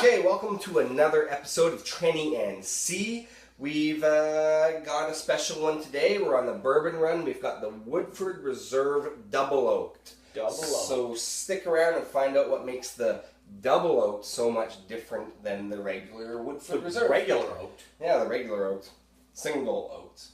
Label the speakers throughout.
Speaker 1: Okay, welcome to another episode of Trenny and C. We've got a special one today. We're on the bourbon run. We've got the Woodford Reserve Double Oaked. So stick around and find out what makes the Double Oaked so much different than the regular Woodford Reserve.
Speaker 2: Regular oaked.
Speaker 1: Yeah, the regular oaked. Single oaked.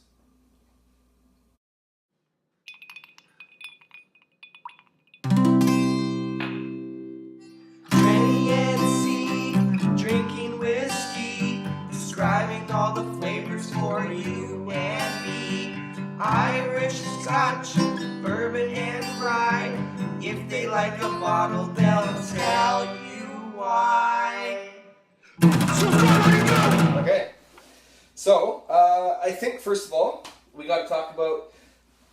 Speaker 3: Trenny and C, drinking whiskey, describing all the flavors for you and me. Irish, Scotch, bourbon and rye. If they like a bottle, they'll tell you why.
Speaker 1: Okay, so I think first of all, we got to talk about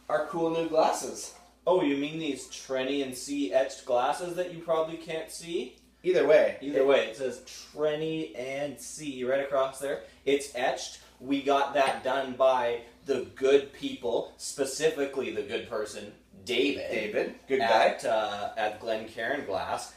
Speaker 1: our cool new glasses.
Speaker 2: Oh, you mean these Trenny and C etched glasses that you probably can't see?
Speaker 1: Either way.
Speaker 2: It says Trenny and C right across there. It's etched. We got that done by the good people, specifically the good person, David.
Speaker 1: Good guy.
Speaker 2: At Glencairn Glass.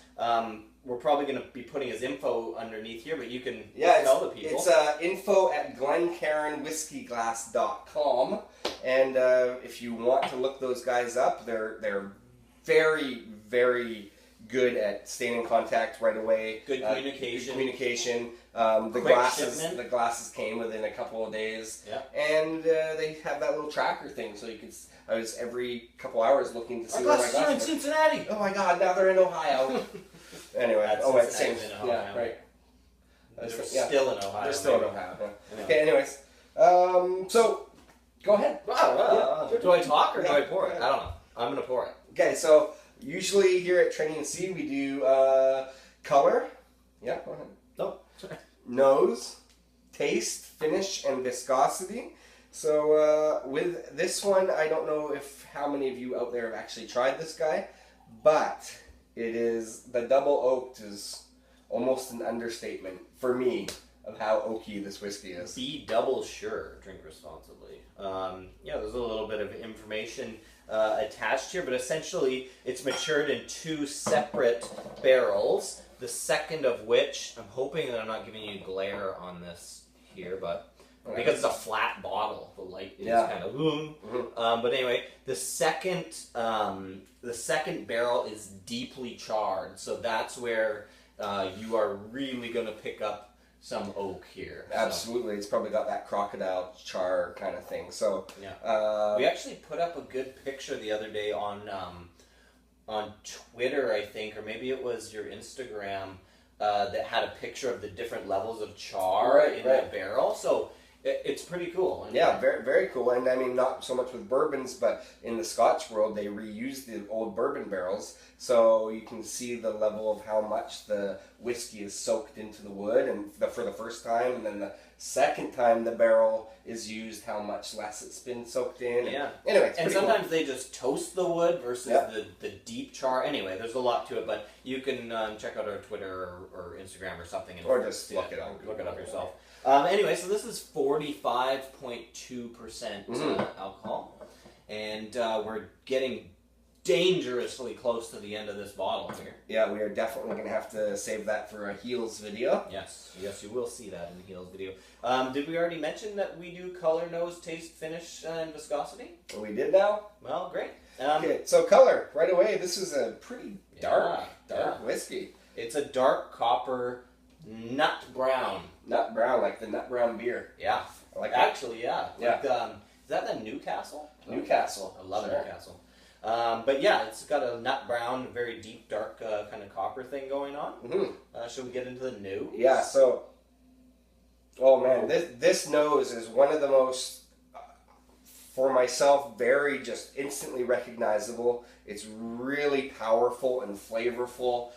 Speaker 2: We're probably going to be putting his info underneath here, but you can tell the people.
Speaker 1: It's info at glencairnwhiskeyglass.com, and if you want to look those guys up, they're very, very good at staying in contact right away.
Speaker 2: Good communication.
Speaker 1: The glasses came within a couple of days.
Speaker 2: Yeah.
Speaker 1: And they have that little tracker thing, so you can. I was every couple hours looking to see
Speaker 2: Our
Speaker 1: where my
Speaker 2: glasses are in
Speaker 1: glasses were.
Speaker 2: Cincinnati.
Speaker 1: Oh my God! Now they're in Ohio. Anyway, it's same.
Speaker 2: In Ohio.
Speaker 1: Yeah, right.
Speaker 2: They're still in Ohio.
Speaker 1: They're still in Ohio. Yeah.
Speaker 2: Yeah.
Speaker 1: Okay. Anyways, so go ahead.
Speaker 2: Wow.
Speaker 1: Yeah.
Speaker 2: Do I talk or do I pour it?
Speaker 1: Yeah.
Speaker 2: I don't know. I'm gonna pour it.
Speaker 1: Okay, so usually here at Trenny and C, we do color. Yeah. Go ahead.
Speaker 2: No.
Speaker 1: Nose, taste, finish, and viscosity. So with this one, I don't know how many of you out there have actually tried this guy, but it is the double oaked is almost an understatement for me of how oaky this whiskey is.
Speaker 2: Be double sure. Drink responsibly. There's a little bit of information attached here, but essentially it's matured in two separate barrels. The second of which, I'm hoping that I'm not giving you glare on this here, but because it's a flat bottle, the light is kind of but anyway, the second barrel is deeply charred, so that's where you are really going to pick up some oak here.
Speaker 1: Absolutely, it's probably got that crocodile char kind of thing. So
Speaker 2: we actually put up a good picture the other day on Twitter, I think, or maybe it was your Instagram, that had a picture of the different levels of char in the barrel. So it's pretty cool.
Speaker 1: Yeah, very, very cool. And I mean, not so much with bourbons, but in the Scotch world, they reuse the old bourbon barrels. So you can see the level of how much the whiskey is soaked into the wood and for the first time. And then the second time the barrel is used, how much less it's been soaked in.
Speaker 2: Yeah.
Speaker 1: Anyway, it's
Speaker 2: and
Speaker 1: pretty
Speaker 2: sometimes
Speaker 1: cool.
Speaker 2: they just toast the wood versus the deep char. Anyway, there's a lot to it, but you can check out our Twitter or Instagram or something.
Speaker 1: Or just look it up.
Speaker 2: Look it up yourself. Anyway, so this is 45.2% alcohol, and we're getting dangerously close to the end of this bottle here.
Speaker 1: Yeah, we are definitely going to have to save that for a Heels video.
Speaker 2: Yes, you will see that in the Heels video. Did we already mention that we do color, nose, taste, finish, and viscosity?
Speaker 1: We did now?
Speaker 2: Well, great.
Speaker 1: Okay, so color, right away, this is a pretty dark whiskey.
Speaker 2: It's a dark copper nut brown.
Speaker 1: Nut brown, like the nut brown beer.
Speaker 2: Yeah.
Speaker 1: I like
Speaker 2: Actually, yeah.
Speaker 1: Yeah.
Speaker 2: Is that the Newcastle?
Speaker 1: Newcastle.
Speaker 2: I love Newcastle. But yeah, it's got a nut brown, very deep, dark kind of copper thing going on.
Speaker 1: Mm-hmm.
Speaker 2: Should we get into the nose?
Speaker 1: Yeah, so, oh man, this nose is one of the most, for myself, very just instantly recognizable. It's really powerful and flavorful.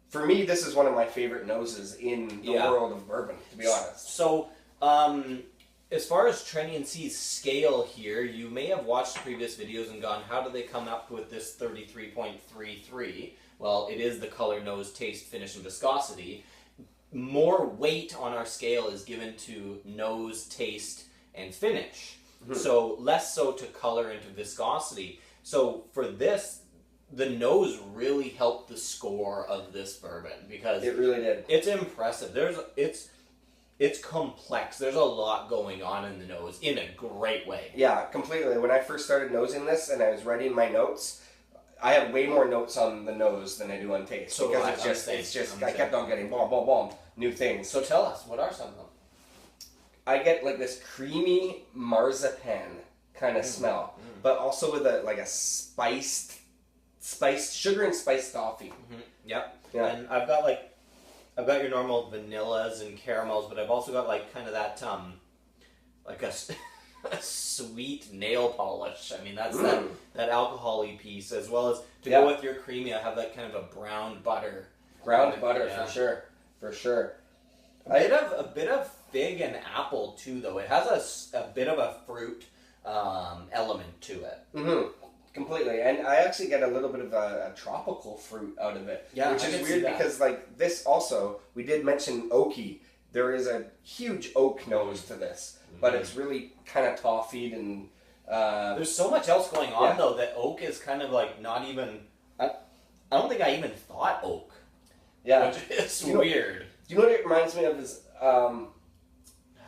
Speaker 1: For me, this is one of my favorite noses in the world of bourbon, to be honest.
Speaker 2: So, as far as Trenny and C's scale here, you may have watched previous videos and gone, how do they come up with this 33.33? Well, it is the color, nose, taste, finish, and viscosity. More weight on our scale is given to nose, taste, and finish. So less so to color and to viscosity. So for this, the nose really helped the score of this bourbon because
Speaker 1: It really did.
Speaker 2: it's impressive. It's complex. There's a lot going on in the nose in a great way.
Speaker 1: Yeah, completely. When I first started nosing this and I was writing my notes, I have way more notes on the nose than I do on taste.
Speaker 2: So
Speaker 1: because it's just I kept on getting bomb, new things.
Speaker 2: So tell us, what are some of them?
Speaker 1: I get like this creamy marzipan kind of smell, but also with a spiced sugar and spiced toffee.
Speaker 2: Mm-hmm. Yep.
Speaker 1: Yeah.
Speaker 2: And I've got your normal vanillas and caramels, but I've also got like kind of that like a sweet nail polish. I mean, that's that alcohol-y piece, as well as to go with your creamy. I have that kind of a brown butter.
Speaker 1: Brown butter for sure.
Speaker 2: A bit of fig and apple too, though. It has a bit of a fruit element to it.
Speaker 1: Mm-hmm. Completely, and I actually get a little bit of a tropical fruit out of it,
Speaker 2: yeah,
Speaker 1: which is weird because like this also, we did mention oaky. There is a huge oak nose to this, but it's really kind of toffeed and.
Speaker 2: There's so much else going on though that oak is kind of like not even. I don't think I even thought oak.
Speaker 1: Yeah,
Speaker 2: which is weird.
Speaker 1: Do you know what it reminds me of is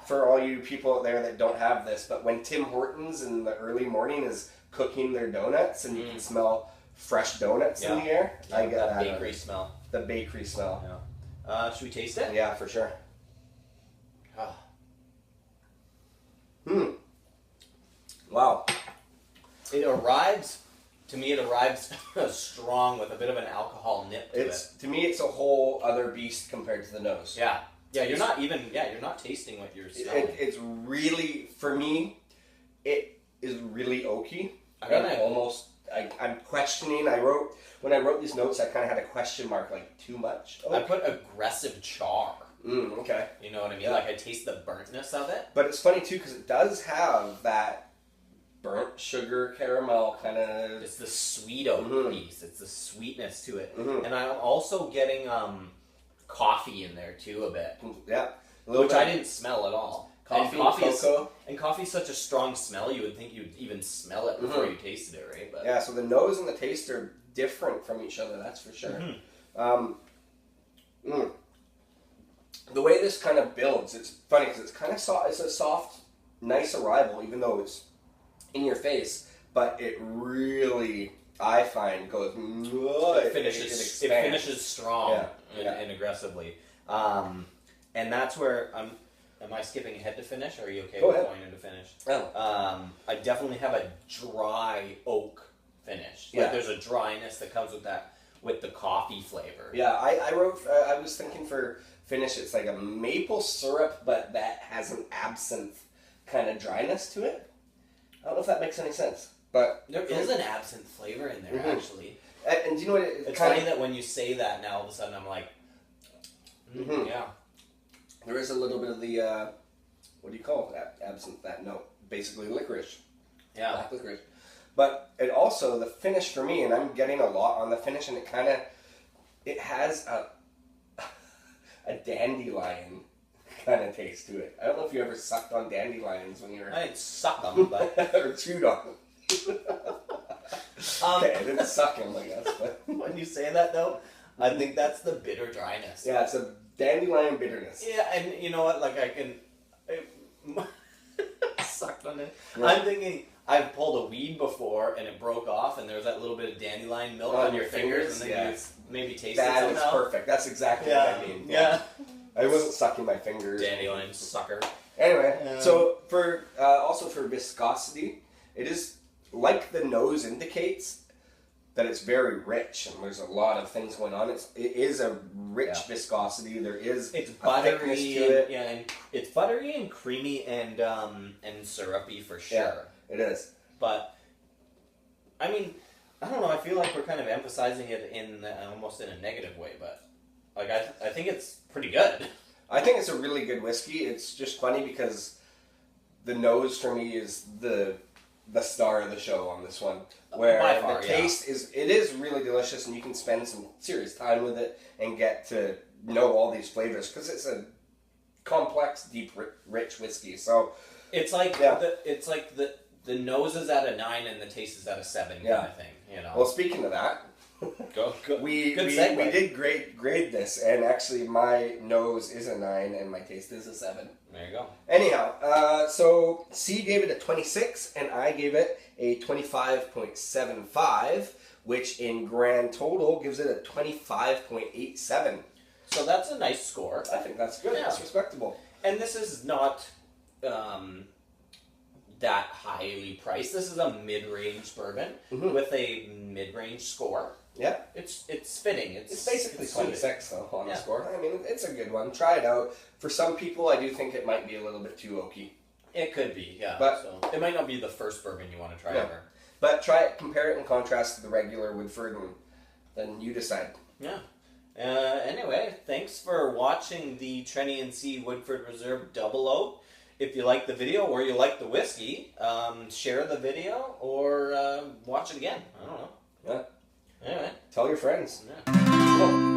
Speaker 1: for all you people out there that don't have this, but when Tim Hortons in the early morning is cooking their donuts and you can smell fresh donuts in the air.
Speaker 2: Yeah,
Speaker 1: I get
Speaker 2: that bakery smell.
Speaker 1: The bakery smell.
Speaker 2: Yeah. Should we taste it?
Speaker 1: Yeah, for sure.
Speaker 2: Oh.
Speaker 1: Wow.
Speaker 2: It arrives strong with a bit of an alcohol nip to it.
Speaker 1: To me, it's a whole other beast compared to the nose.
Speaker 2: Yeah. Yeah, you're not tasting what you're smelling.
Speaker 1: It's really, for me, it is really oaky. I'm questioning. When I wrote these notes, I kind of had a question mark, like too much.
Speaker 2: I put aggressive char.
Speaker 1: Okay.
Speaker 2: You know what I mean? Yeah. Like I taste the burntness of it.
Speaker 1: But it's funny too because it does have that burnt sugar caramel kind of.
Speaker 2: It's the sweet oak piece. It's the sweetness to it,
Speaker 1: and
Speaker 2: I'm also getting coffee in there too a bit.
Speaker 1: Yeah.
Speaker 2: Which I didn't smell at all.
Speaker 1: Coffee, cocoa.
Speaker 2: And coffee's such a strong smell, you would think you'd even smell it before you tasted it, right? But
Speaker 1: yeah, so the nose and the taste are different from each other, that's for sure. The way this kind of builds, it's funny because it's kind of soft. It's a soft, nice arrival, even though it's in your face. But it really, I find, goes.
Speaker 2: It finishes strong and aggressively. And that's where am I skipping ahead to finish, or are you okay with going into finish?
Speaker 1: Oh.
Speaker 2: I definitely have a dry oak finish. Like there's a dryness that comes with the coffee flavor.
Speaker 1: Yeah, I wrote. I was thinking for finish, it's like a maple syrup, but that has an absinthe kind of dryness to it. I don't know if that makes any sense, but
Speaker 2: there is an absinthe flavor in there actually.
Speaker 1: And do you know what?
Speaker 2: It's funny that when you say that now, all of a sudden I'm like, yeah.
Speaker 1: There is a little bit of the, what do you call that absinthe, that note? Basically licorice.
Speaker 2: Yeah.
Speaker 1: Black licorice. But it also, the finish for me, and I'm getting a lot on the finish, and it has a dandelion kind of taste to it. I don't know if you ever sucked on dandelions when you were...
Speaker 2: I didn't suck them, but...
Speaker 1: or chewed on them. Okay, I didn't suck them, I guess. But
Speaker 2: when you say that, though, I think that's the bitter dryness.
Speaker 1: Yeah, it's a dandelion bitterness.
Speaker 2: Yeah, and you know what? Like I sucked on it.
Speaker 1: Yeah.
Speaker 2: I'm thinking I've pulled a weed before and it broke off, and there's that little bit of dandelion milk on your fingers, and then you maybe taste it somehow.
Speaker 1: That is perfect. That's exactly what I mean.
Speaker 2: Yeah.
Speaker 1: I wasn't sucking my fingers.
Speaker 2: Dandelion sucker.
Speaker 1: Anyway, so for also for viscosity, it is like the nose indicates that it's very rich and there's a lot of things going on. It is a rich viscosity. There is
Speaker 2: it's
Speaker 1: a
Speaker 2: buttery
Speaker 1: thickness to it.
Speaker 2: And it's buttery and creamy and syrupy for sure.
Speaker 1: Yeah, it is.
Speaker 2: But I mean, I don't know. I feel like we're kind of emphasizing it in almost in a negative way, but like I think it's pretty good.
Speaker 1: I think it's a really good whiskey. It's just funny because the nose for me is the star of the show on this one. Where
Speaker 2: by far,
Speaker 1: the taste is really delicious, and you can spend some serious time with it and get to know all these flavors because it's a complex, deep, rich whiskey. So
Speaker 2: it's like the nose is at a 9 and the taste is at a 7 kind of thing. You know.
Speaker 1: Well, speaking of that,
Speaker 2: Go.
Speaker 1: We
Speaker 2: Good segue.
Speaker 1: we did grade this, and actually my nose is a 9 and my taste is a 7.
Speaker 2: There you go.
Speaker 1: Anyhow, so C gave it a 26 and I gave it a 25.75, which in grand total gives it a 25.87.
Speaker 2: So that's a nice score.
Speaker 1: I think that's good.
Speaker 2: Yeah.
Speaker 1: That's respectable.
Speaker 2: And this is not that highly priced. This is a mid-range bourbon with a mid-range score.
Speaker 1: Yeah.
Speaker 2: It's fitting.
Speaker 1: It's basically
Speaker 2: suited.
Speaker 1: 26 though on the score. I mean, it's a good one. Try it out. For some people, I do think it might be a little bit too oaky.
Speaker 2: It could be, yeah.
Speaker 1: But
Speaker 2: so it might not be the first bourbon you want to try ever.
Speaker 1: But try it, compare it in contrast to the regular Woodford, and then you decide.
Speaker 2: Yeah. Anyway, thanks for watching the Trenny and C Woodford Reserve Double Oak. If you like the video or you like the whiskey, share the video or watch it again. I don't know.
Speaker 1: Yeah.
Speaker 2: Anyway.
Speaker 1: Tell your friends.
Speaker 2: Yeah.
Speaker 1: Cool.